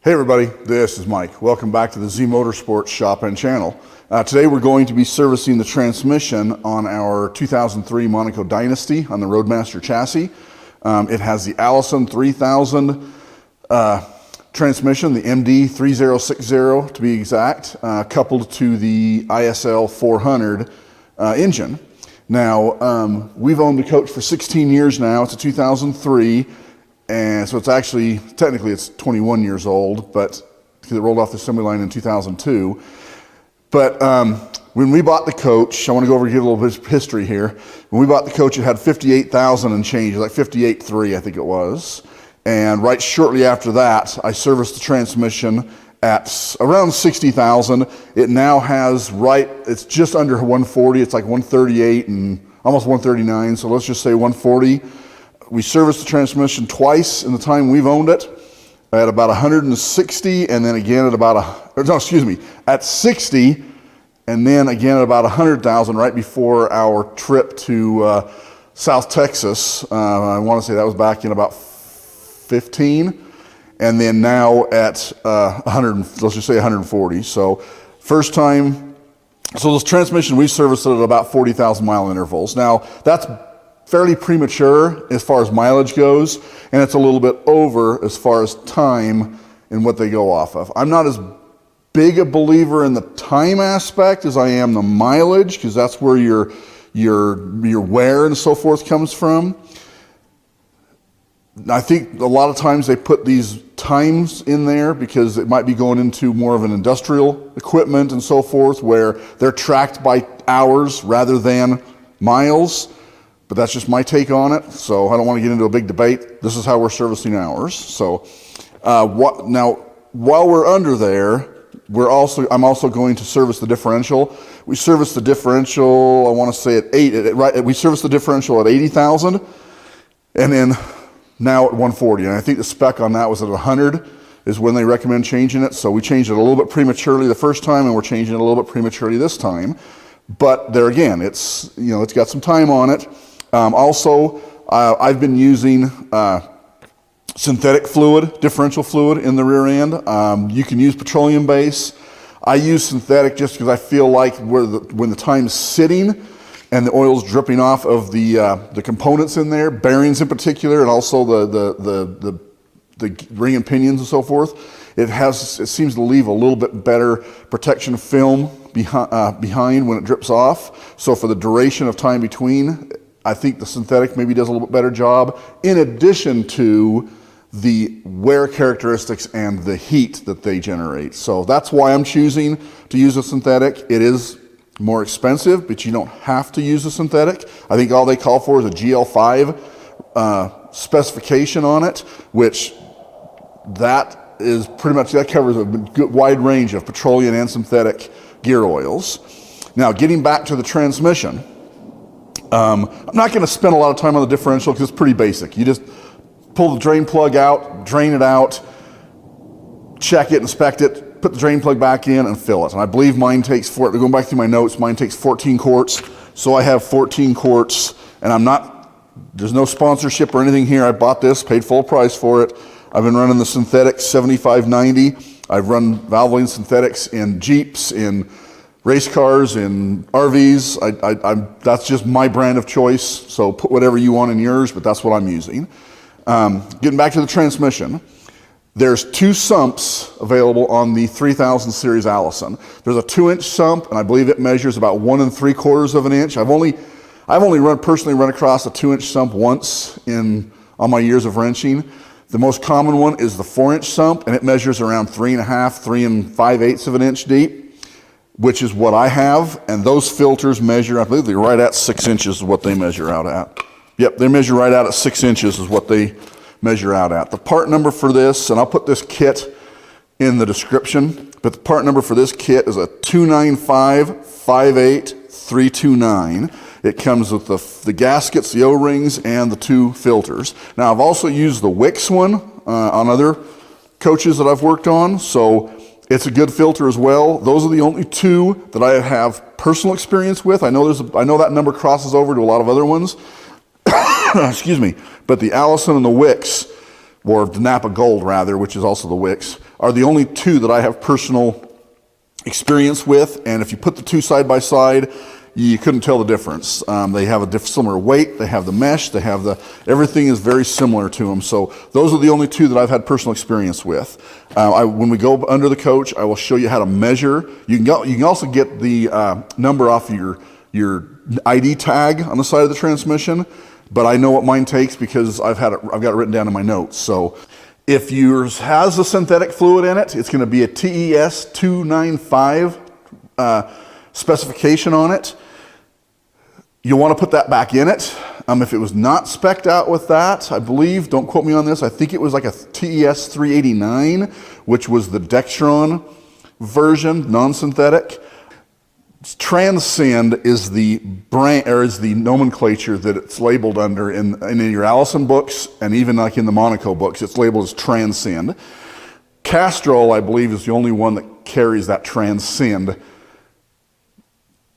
Hey everybody, this is Mike. Welcome back to the Z Motorsports shop and channel. Today we're going to be servicing the transmission on our 2003 Monaco Dynasty on the Roadmaster chassis. It has the Allison 3000 transmission, the MD3060 to be exact, coupled to the ISL 400 engine. Now, we've owned the coach for 16 years now. It's a 2003. And so it's actually, technically it's 21 years old, but because it rolled off the assembly line in 2002. But when we bought the coach, I want to go over and get a little bit of history here. When we bought the coach, it had 58,000 and change, like 58.3 I think it was. And right shortly after that, I serviced the transmission at around 60,000. It now has it's just under 140. It's like 138 and almost 139. So let's just say 140. We serviced the transmission twice in the time we've owned it, at about 160, and then again at at 60, and then again at about 100,000 right before our trip to South Texas. I want to say that was back in about 15, and then now at 100, let's just say 140. So first time, so this transmission we serviced it at about 40,000 mile intervals. Now that's fairly premature as far as mileage goes, and it's a little bit over as far as time and what they go off of. I'm not as big a believer in the time aspect as I am the mileage, because that's where your wear and so forth comes from. I think a lot of times they put these times in there because it might be going into more of an industrial equipment and so forth, where they're tracked by hours rather than miles. But that's just my take on it, so I don't want to get into a big debate. This is how we're servicing ours. So now, while we're under there, I'm also going to service the differential. We service the differential, I want to say we service the differential at 80,000, and then now at 140. And I think the spec on that was at 100 is when they recommend changing it. So we changed it a little bit prematurely the first time, and we're changing it a little bit prematurely this time. But there again, it's got some time on it. I've been using synthetic fluid, differential fluid in the rear end. You can use petroleum base. I use synthetic just because I feel like when the time's sitting and the oil's dripping off of the components in there, bearings in particular, and also the ring and pinions and so forth, it seems to leave a little bit better protection film behind when it drips off. So for the duration of time between, I think the synthetic maybe does a little bit better job, in addition to the wear characteristics and the heat that they generate. So that's why I'm choosing to use a synthetic. It is more expensive, but you don't have to use a synthetic. I think all they call for is a GL5 specification on it, which that covers a good wide range of petroleum and synthetic gear oils. Now, getting back to the transmission, I'm not going to spend a lot of time on the differential because it's pretty basic. You just pull the drain plug out, drain it out, check it, inspect it, put the drain plug back in, and fill it. And I believe mine takes, going back through my notes, mine takes 14 quarts. So I have 14 quarts, and there's no sponsorship or anything here. I bought this, paid full price for it. I've been running the synthetic 7590. I've run Valvoline synthetics in Jeeps, in race cars, in RVs. That's just my brand of choice. So put whatever you want in yours, but that's what I'm using. Getting back to the transmission, there's two sumps available on the 3000 series Allison. There's a 2-inch sump, and I believe it measures about 1 3/4 of an inch. I've only personally run across a 2-inch sump once on my years of wrenching. The most common one is the 4-inch sump, and it measures around 3.5, 3 5/8 of an inch deep, which is what I have. And those filters measure, I believe they're right at 6 inches is what they measure out at. Yep, they measure right out at 6 inches is what they measure out at. The part number for this, and I'll put this kit in the description, but the part number for this kit is a 295-58329. It comes with the gaskets, the O-rings, and the 2 filters. Now, I've also used the Wix one on other coaches that I've worked on, so it's a good filter as well. Those are the only 2 that I have personal experience with. I know that number crosses over to a lot of other ones. Excuse me. But the Allison and the Wix, or the Napa Gold rather, which is also the Wix, are the only two that I have personal experience with, and if you put the two side by side, you couldn't tell the difference. They have a similar weight, they have the mesh, they have everything is very similar to them. So those are the only two that I've had personal experience with. When we go under the coach, I will show you how to measure. You can also get the number off of your ID tag on the side of the transmission, but I know what mine takes because I've got it written down in my notes. So if yours has a synthetic fluid in it, it's going to be a TES 295 specification on it. You'll want to put that back in it. If it was not spec'd out with that, I believe, don't quote me on this, I think it was like a TES 389, which was the Dextron version, non-synthetic. Transcend is the brand, or is the nomenclature that it's labeled under in your Allison books, and even like in the Monaco books, it's labeled as Transcend. Castrol, I believe, is the only one that carries that Transcend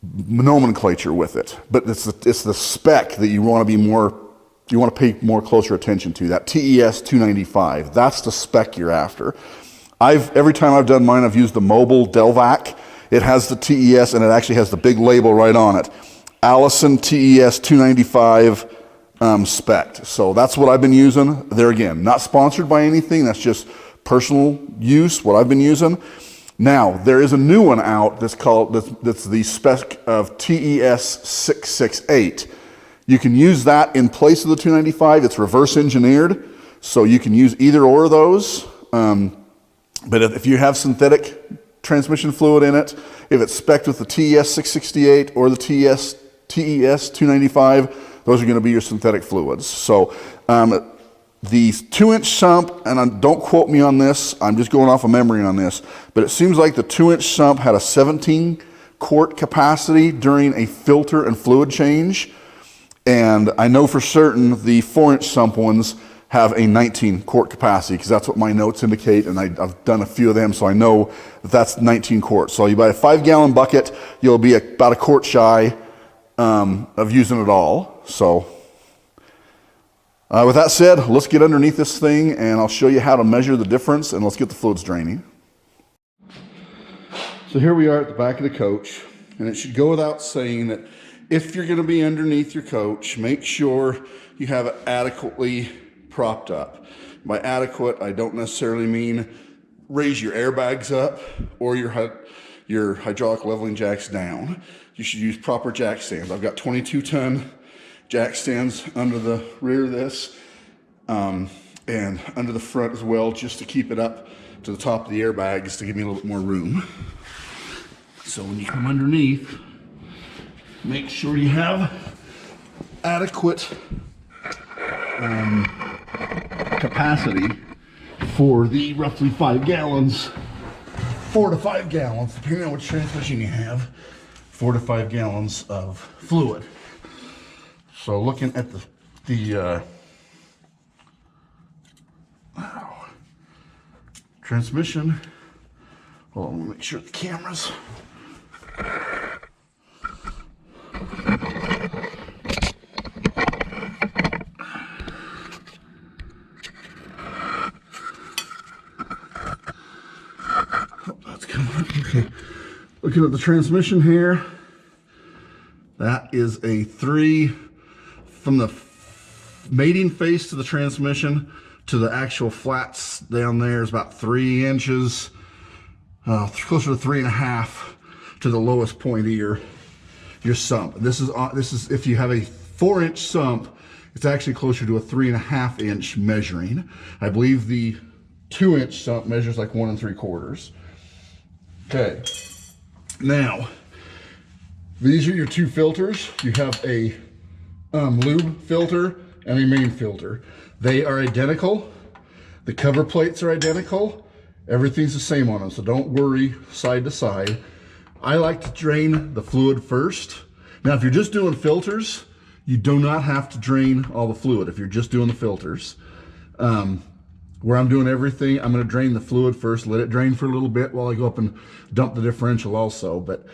nomenclature with it, but it's the spec that you want to pay more closer attention to. That TES 295, that's the spec you're after. Every time I've done mine, I've used the mobile Delvac. It has the TES, and it actually has the big label right on it. Allison TES 295 spec. So that's what I've been using. There again, not sponsored by anything. That's just personal use, what I've been using. Now, there is a new one out that's the spec of TES 668. You can use that in place of the 295. It's reverse engineered, so you can use either or of those. But if you have synthetic transmission fluid in it, if it's spec'd with the TES 668 or the TES 295, those are going to be your synthetic fluids. So the 2-inch sump, and don't quote me on this, I'm just going off of memory on this, but it seems like the 2-inch sump had a 17 quart capacity during a filter and fluid change, and I know for certain the 4-inch sump ones have a 19 quart capacity, because that's what my notes indicate, and I've done a few of them, so I know that's 19 quarts. So you buy a 5-gallon bucket, you'll be about a quart shy of using it all. So with that said, let's get underneath this thing, and I'll show you how to measure the difference, and let's get the fluids draining. So here we are at the back of the coach, and it should go without saying that if you're going to be underneath your coach, make sure you have it adequately propped up. By adequate, I don't necessarily mean raise your airbags up or your hydraulic leveling jacks down. You should use proper jack stands. I've got 22-ton jack stands under the rear of this and under the front as well, just to keep it up to the top of the airbags to give me a little bit more room. So when you come underneath, make sure you have adequate capacity for the roughly 5 gallons, 4 to 5 gallons, depending on which transmission you have, 4 to 5 gallons of fluid. So looking at the transmission, hold on, let me make sure the cameras. Okay, looking at the transmission here, that is a 3, from the mating face to the transmission to the actual flats down there is about 3 inches, closer to 3.5 to the lowest point of your sump. This is if you have a 4-inch sump, it's actually closer to a 3.5 inch measuring. I believe the 2-inch sump measures like 1 3/4. Okay, now these are your 2 filters. You have a lube filter and a main filter. They are identical. The cover plates are identical. Everything's the same on them, so don't worry side to side. I like to drain the fluid first. Now, if you're just doing filters, you do not have to drain all the fluid if you're just doing the filters. Where I'm doing everything, I'm going to drain the fluid first, let it drain for a little bit while I go up and dump the differential also. But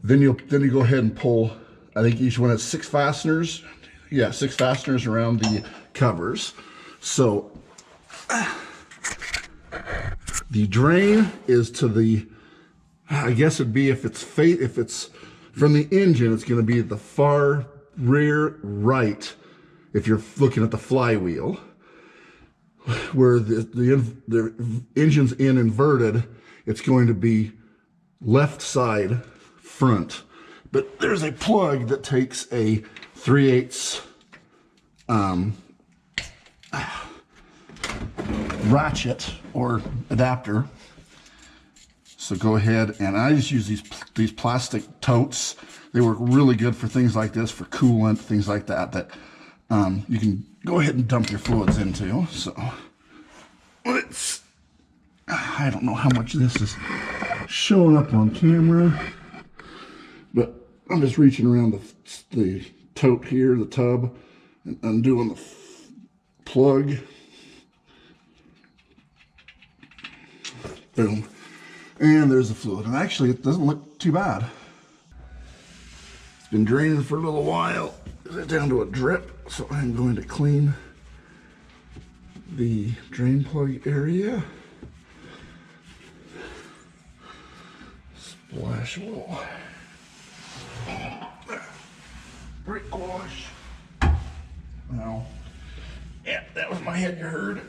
then you go ahead and pull, I think each one has 6 fasteners. Yeah, 6 fasteners around the covers. So The drain is to the, I guess it'd be if it's from the engine, it's going to be the far rear right. If you're looking at the flywheel, where the engine's inverted, it's going to be left side front. But there's a plug that takes a 3/8 ratchet or adapter. So go ahead, and I just use these plastic totes. They work really good for things like this, for coolant, things like that, you can go ahead and dump your fluids into. So I don't know how much this is showing up on camera, but I'm just reaching around the tote here, the tub, and undoing the plug. Boom. And there's the fluid. And actually, it doesn't look too bad. It's been draining for a little while. It's down to a drip, so I'm going to clean the drain plug area. Splash a little brake wash. Now, yeah, that was my head, you heard.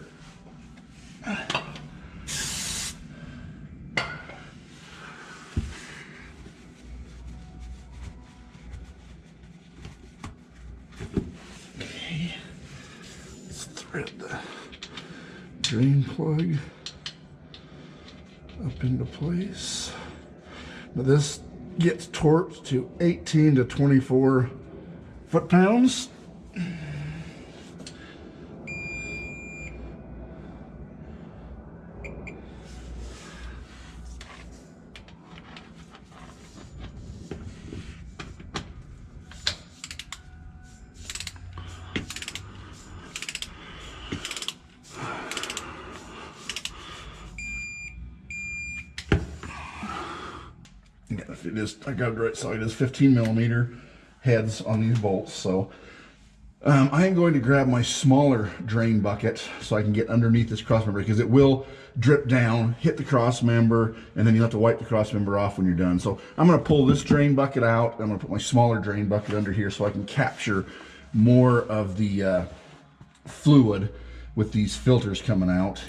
Okay, let's thread the drain plug up into place. Now this gets torqued to 18 to 24 foot-pounds. It is, I got it right, so it is 15 millimeter heads on these bolts. So I am going to grab my smaller drain bucket so I can get underneath this cross member, because it will drip down, hit the cross member, and then you'll have to wipe the cross member off when you're done. So I'm going to pull this drain bucket out. I'm going to put my smaller drain bucket under here so I can capture more of the fluid with these filters coming out.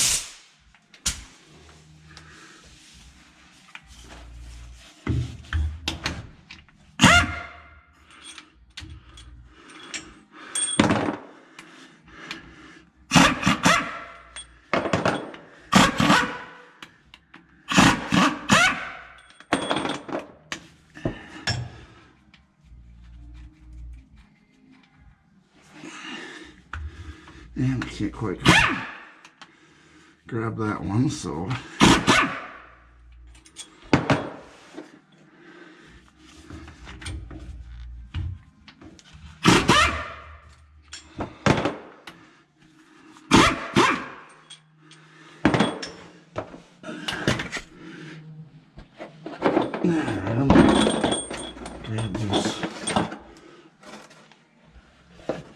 And I can't quite grab that one, so I'm gonna grab these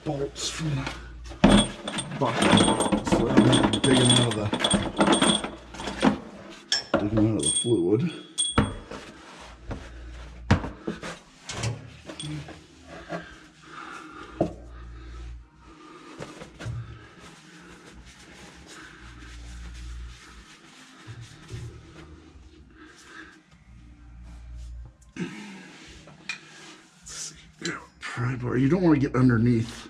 bolts from the bucket, so I'm digging out of the fluid. Let's see. Pry bar. You don't want to get underneath.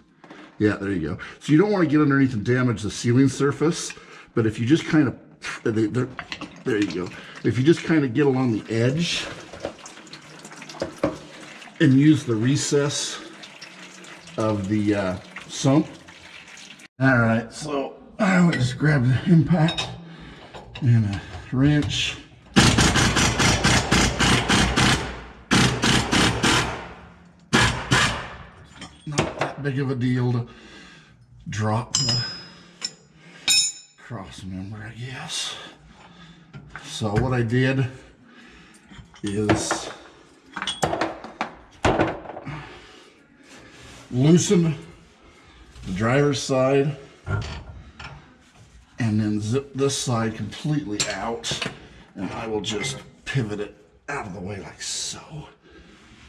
Yeah, there you go. So you don't want to get underneath and damage the sealing surface, but if you just kind of, there you go. If you just kind of get along the edge and use the recess of the sump. All right, so I will just grab the impact and a wrench. Not that big of a deal to drop the cross member, I guess. So what I did is loosen the driver's side and then zip this side completely out, and I will just pivot it out of the way like so.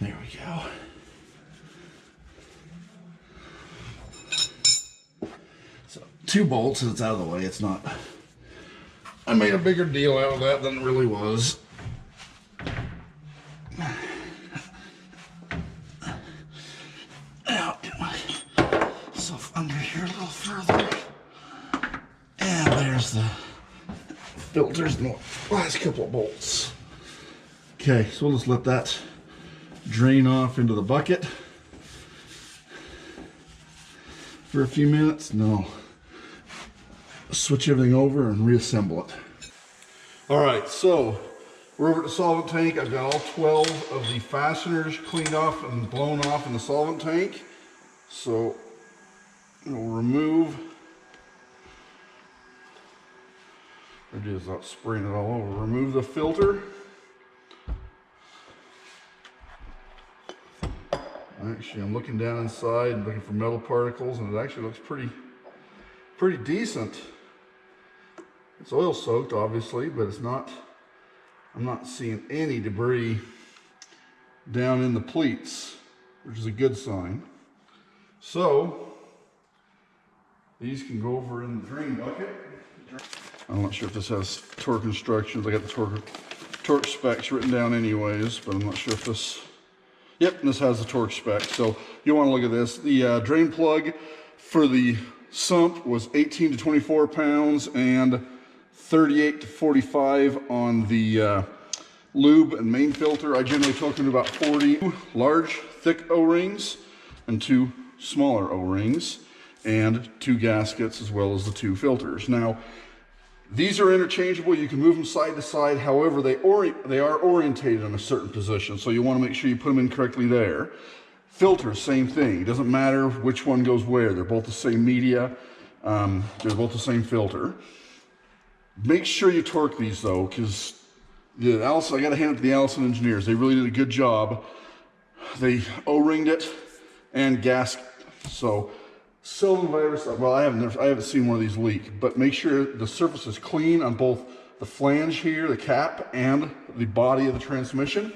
There we go. So 2 bolts and it's out of the way. It's not, I made a bigger deal out of that than it really was. Now get myself under here a little further. And there's the filters and the last couple of bolts. Okay, so we'll just let that drain off into the bucket for a few minutes. No, switch everything over and reassemble it. All right, so we're over at the solvent tank. I've got all 12 of the fasteners cleaned off and blown off in the solvent tank. So we'll remove, or just without spraying it all over, remove the filter. Actually, I'm looking down inside and looking for metal particles, and it actually looks pretty decent. It's oil soaked, obviously, but it's not, I'm not seeing any debris down in the pleats, which is a good sign. So these can go over in the drain bucket. I'm not sure if this has torque instructions. I got the torque specs written down anyways, but I'm not sure if this, yep, this has the torque spec. So you want to look at this. The drain plug for the sump was 18 to 24 pounds and 38 to 45 on the lube and main filter. I generally took in about 40 large, thick O-rings and 2 smaller O-rings and 2 gaskets as well as the 2 filters. Now, these are interchangeable. You can move them side to side. However, they are orientated in a certain position, so you want to make sure you put them in correctly there. Filters, same thing. It doesn't matter which one goes where. They're both the same media. They're both the same filter. Make sure you torque these though, because I got to hand it to the Allison engineers. They really did a good job. They O-ringed it and gasked. So seldom have I ever, well, I haven't seen one of these leak, but make sure the surface is clean on both the flange here, the cap, and the body of the transmission,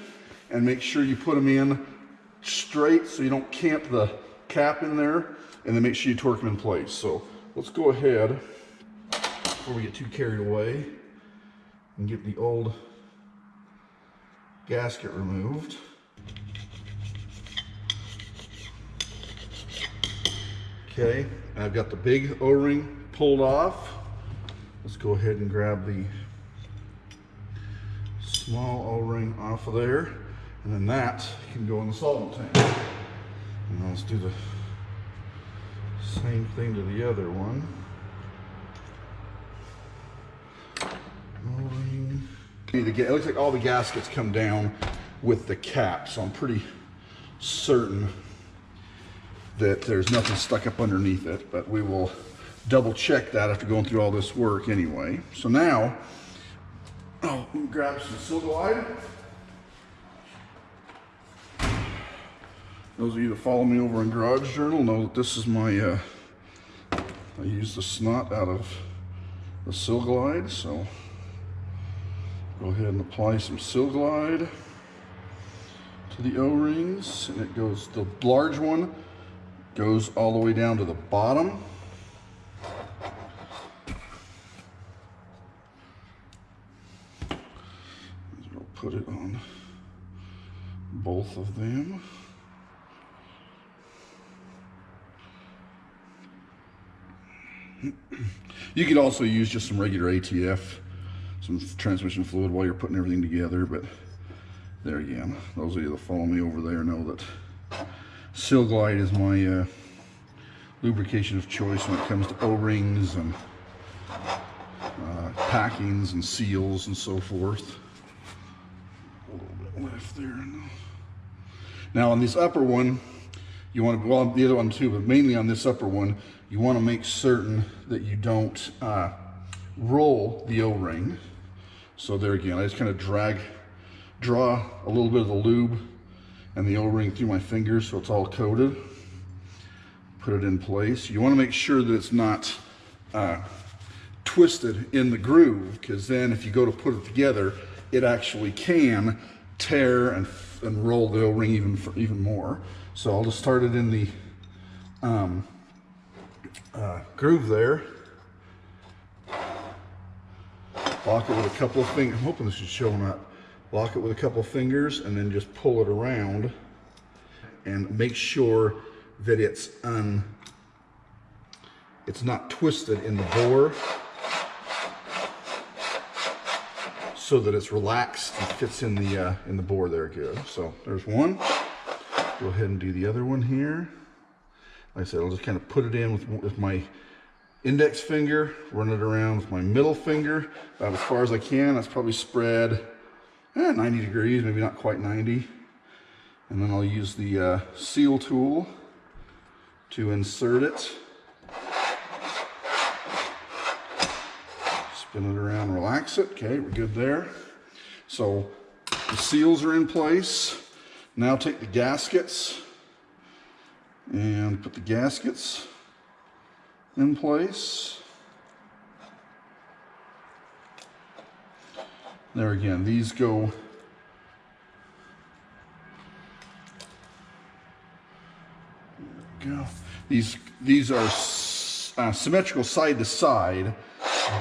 and make sure you put them in straight so you don't camp the cap in there, and then make sure you torque them in place. So let's go ahead before we get too carried away and get the old gasket removed. Okay, I've got the big O-ring pulled off. Let's go ahead and grab the small O-ring off of there, and then that can go in the solvent tank. And let's do the same thing to the other one. O-ring. It looks like all the gaskets come down with the cap, so I'm pretty certain that there's nothing stuck up underneath it, but we will double check that after going through all this work anyway. So now, I'll grab some Silglide. Those of you that follow me over in Garage Journal know that this is my, I use the snot out of the Silglide, so go ahead and apply some Silglide to the O-rings, and it goes, the large one goes all the way down to the bottom. We'll put it on both of them. You could also use just some regular ATF, some transmission fluid while you're putting everything together, but there again, those of you that follow me over there know that Silglide is my lubrication of choice when it comes to O-rings and packings and seals and so forth. A little bit left there. Now on this upper one, you want to, well, the other one too, but mainly on this upper one, you want to make certain that you don't roll the O-ring. So there again, I just kind of draw a little bit of the lube and the O-ring through my fingers so it's all coated. Put it in place. You want to make sure that it's not twisted in the groove, because then if you go to put it together, it actually can tear and roll the O-ring even more. So I'll just start it in the groove there. Lock it with a couple of fingers. I'm hoping this is showing up. Lock it with a couple of fingers and then just pull it around and make sure that it's not twisted in the bore, so that it's relaxed and fits in the bore there good. So there's one. Go ahead and do the other one here. Like I said, I'll just kind of put it in with my index finger, run it around with my middle finger about as far as I can. That's probably spread 90 degrees, maybe not quite 90. And then I'll use the seal tool to insert it. Spin it around, relax it. Okay, we're good there. So the seals are in place. Now take the gaskets and put the gaskets in place. There again, these go These are symmetrical side to side,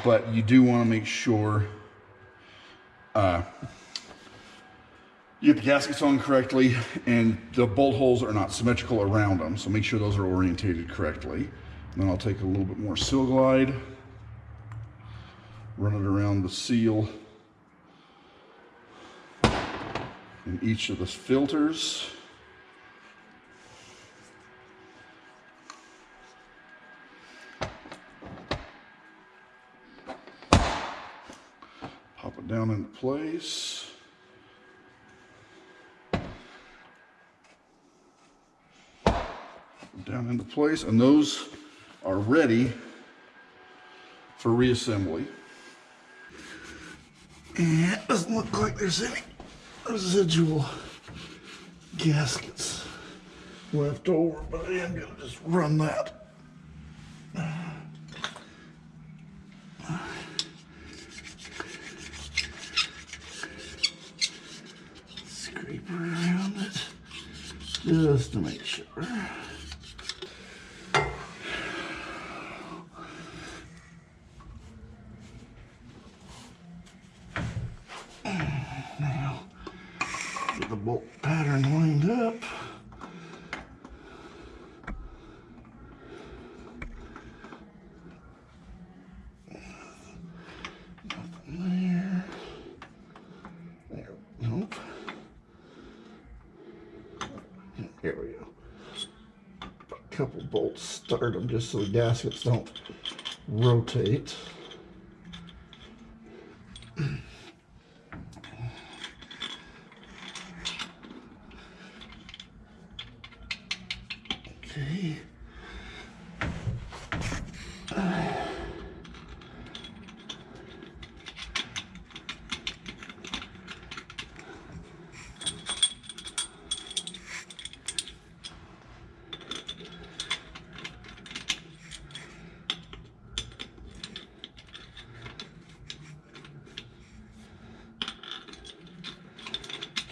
but you do want to make sure you get the gaskets on correctly and the bolt holes are not symmetrical around them. So make sure those are orientated correctly. And then I'll take a little bit more seal glide, run it around the seal in each of the filters. Pop it down into place. Down into place, and those are ready for reassembly. And it doesn't look like there's any residual gaskets left over, but I am going to just run that. Scrape around it just to make sure. Now, get the bolt pattern lined up. Nothing there. Nope. Here we go. A couple bolts, start them just so the gaskets don't rotate. Okay.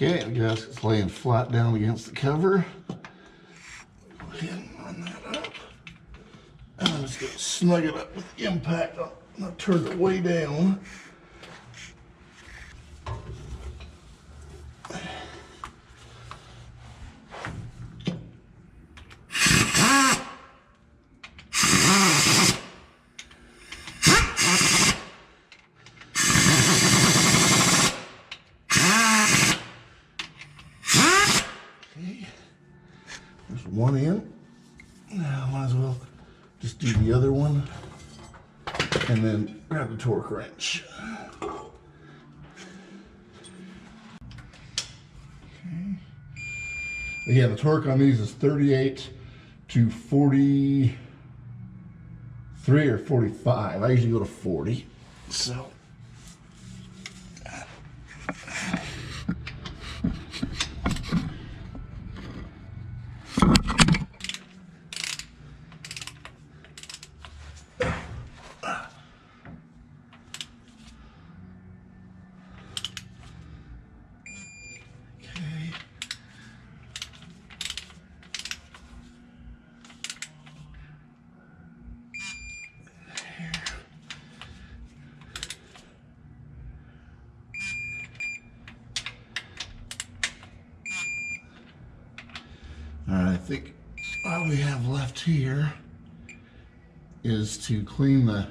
Okay, the gasket's laying flat down against the cover. Go ahead and run that up. And I'm just going to snug it up with the impact. I'm going to turn it way down. There's one in. Now I might as well just do the other one and then grab the torque wrench. Okay. Again, the torque on these is 38 to 43 or 45. I usually go to 40. So think all we have left here is to clean the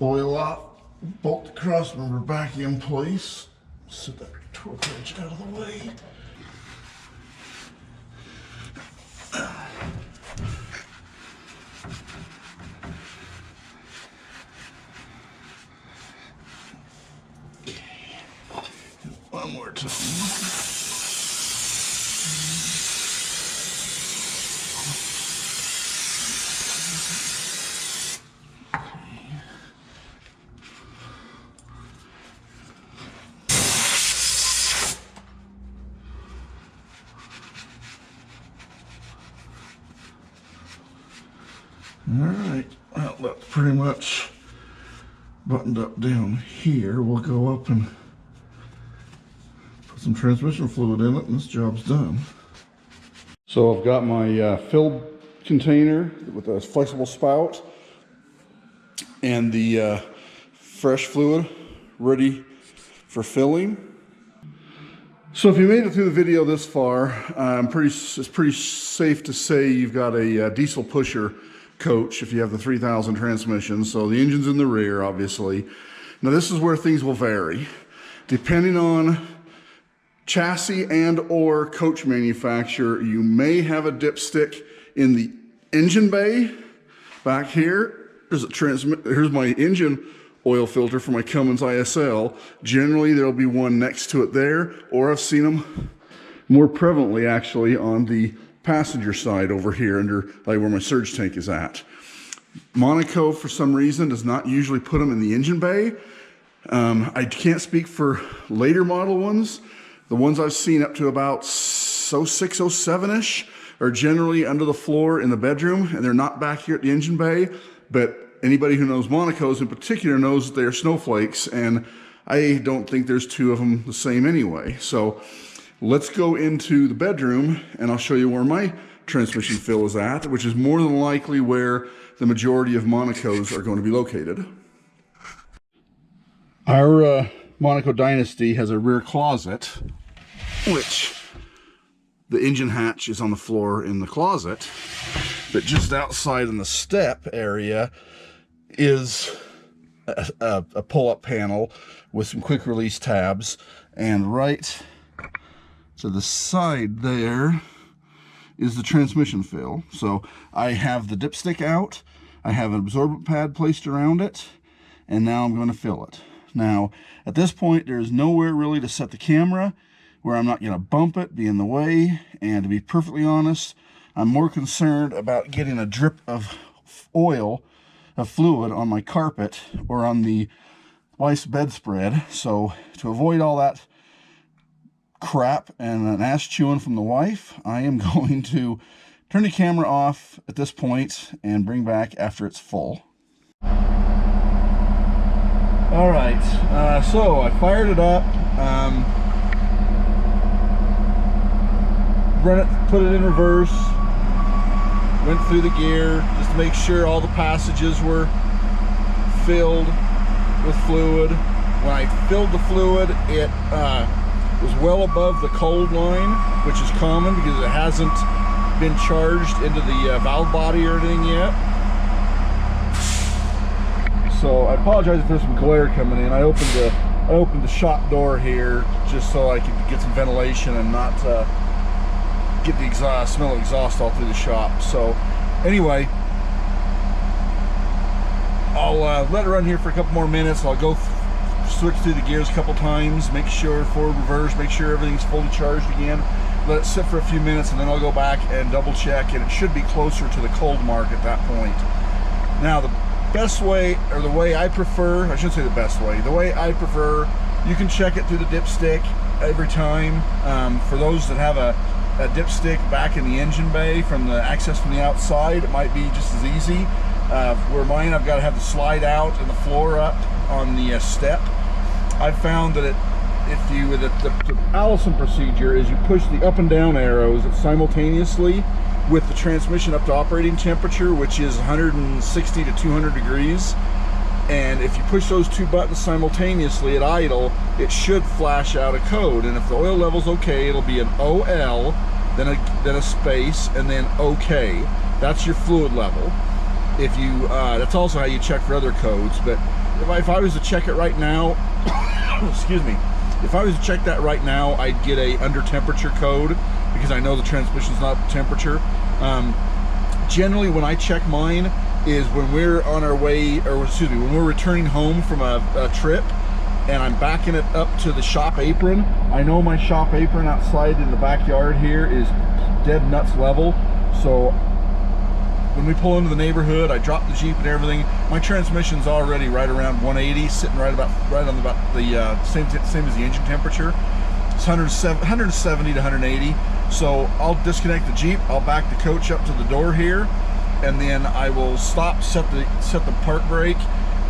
oil off, bolt the cross member back in place, set that torque wrench out of the way. One more time. All right, well, that's pretty much buttoned up down here. We'll go up and put some transmission fluid in it, and this job's done. So I've got my filled container with a flexible spout and the fresh fluid ready for filling. So if you made it through the video this far, it's pretty safe to say you've got a diesel pusher coach if you have the 3000 transmission. So the engine's in the rear, obviously. Now this is where things will vary. Depending on chassis and or coach manufacturer, you may have a dipstick in the engine bay. Back here, here's my engine oil filter for my Cummins ISL. Generally, there'll be one next to it there, or I've seen them more prevalently actually on the passenger side over here under like where my surge tank is at. Monaco, for some reason, does not usually put them in the engine bay. I can't speak for later model ones. The ones I've seen up to about 06, 07-ish are generally under the floor in the bedroom, and they're not back here at the engine bay. But anybody who knows Monacos in particular knows that they're snowflakes, and I don't think there's two of them the same anyway. So let's go into the bedroom and I'll show you where my transmission fill is at, which is more than likely where the majority of Monacos are going to be located. Our Monaco Dynasty has a rear closet, which the engine hatch is on the floor in the closet, but just outside in the step area is a pull-up panel with some quick release tabs, and right to the side there is the transmission fill. So I have the dipstick out, I have an absorbent pad placed around it, and now I'm going to fill it. Now at this point there's nowhere really to set the camera where I'm not going to bump it, be in the way, and to be perfectly honest, I'm more concerned about getting a drip of oil, of fluid on my carpet or on the wife's bedspread. So to avoid all that crap and an ass chewing from the wife, I am going to turn the camera off at this point and bring back after it's full. All right, so I fired it up, put it in reverse, went through the gear just to make sure all the passages were filled with fluid. When I filled the fluid, it was well above the cold line, which is common because it hasn't been charged into the valve body or anything yet. So I apologize if there's some glare coming in. I opened the shop door here just so I could get some ventilation and not get the smell of exhaust all through the shop. So anyway, I'll let it run here for a couple more minutes. I'll go switch through the gears a couple times, make sure forward, reverse, make sure everything's fully charged again. Let it sit for a few minutes, and then I'll go back and double check, and it should be closer to the cold mark at that point. Now the best way, or the way I prefer, I shouldn't say the best way, the way I prefer, you can check it through the dipstick every time. For those that have a dipstick back in the engine bay from the access from the outside, it might be just as easy. Where mine, I've got to have the slide out and the floor up on the step. I've found that the Allison procedure is you push the up and down arrows simultaneously with the transmission up to operating temperature, which is 160 to 200 degrees. And if you push those two buttons simultaneously at idle, it should flash out a code. And if the oil level's okay, it'll be an OL, then a space, and then okay. That's your fluid level. If you, that's also how you check for other codes. But if I was to check it right now, excuse me, if I was to check that right now, I'd get a under temperature code because I know the transmission's not temperature. Generally, when I check mine is when we're on our way, or excuse me, when we're returning home from a trip and I'm backing it up to the shop apron. I know my shop apron outside in the backyard here is dead nuts level. So when we pull into the neighborhood, I drop the Jeep and everything. My transmission's already right around 180, sitting right on about the same as the engine temperature. It's 170 to 180. So I'll disconnect the Jeep. I'll back the coach up to the door here, and then I will stop, set the park brake,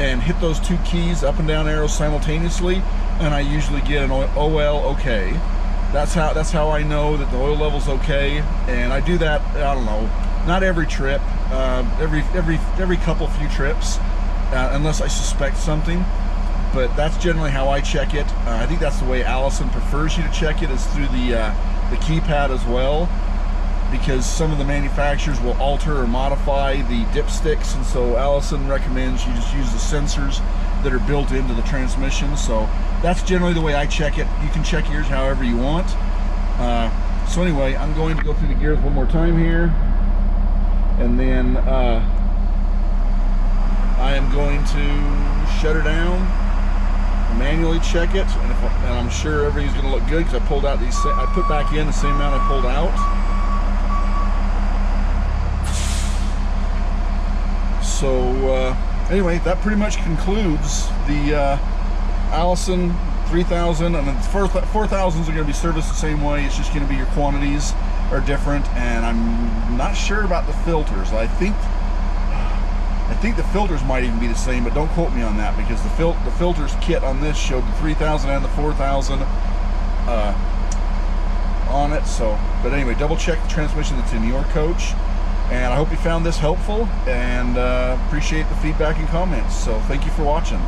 and hit those two keys, up and down arrows simultaneously, and I usually get an OL okay. That's how I know that the oil level's okay, and I do that, I don't know, not every trip, every few trips, unless I suspect something. But that's generally how I check it. I think that's the way Allison prefers you to check it, is through the keypad as well, because some of the manufacturers will alter or modify the dipsticks, and so Allison recommends you just use the sensors that are built into the transmission. So that's generally the way I check it. You can check yours however you want. So anyway, I'm going to go through the gears one more time here, and then I am going to shut her down, manually check it, and I'm sure everything's going to look good because I pulled out these. I put back in the same amount I pulled out. So anyway, that pretty much concludes the Allison 3000, and the 4000s are going to be serviced the same way. It's just going to be your quantities are different, and I'm not sure about the filters. I think the filters might even be the same, but don't quote me on that, because the filters kit on this showed the 3000 and the 4000 on it. So, but anyway, double check the transmission that's in your coach. And I hope you found this helpful, and appreciate the feedback and comments. So thank you for watching.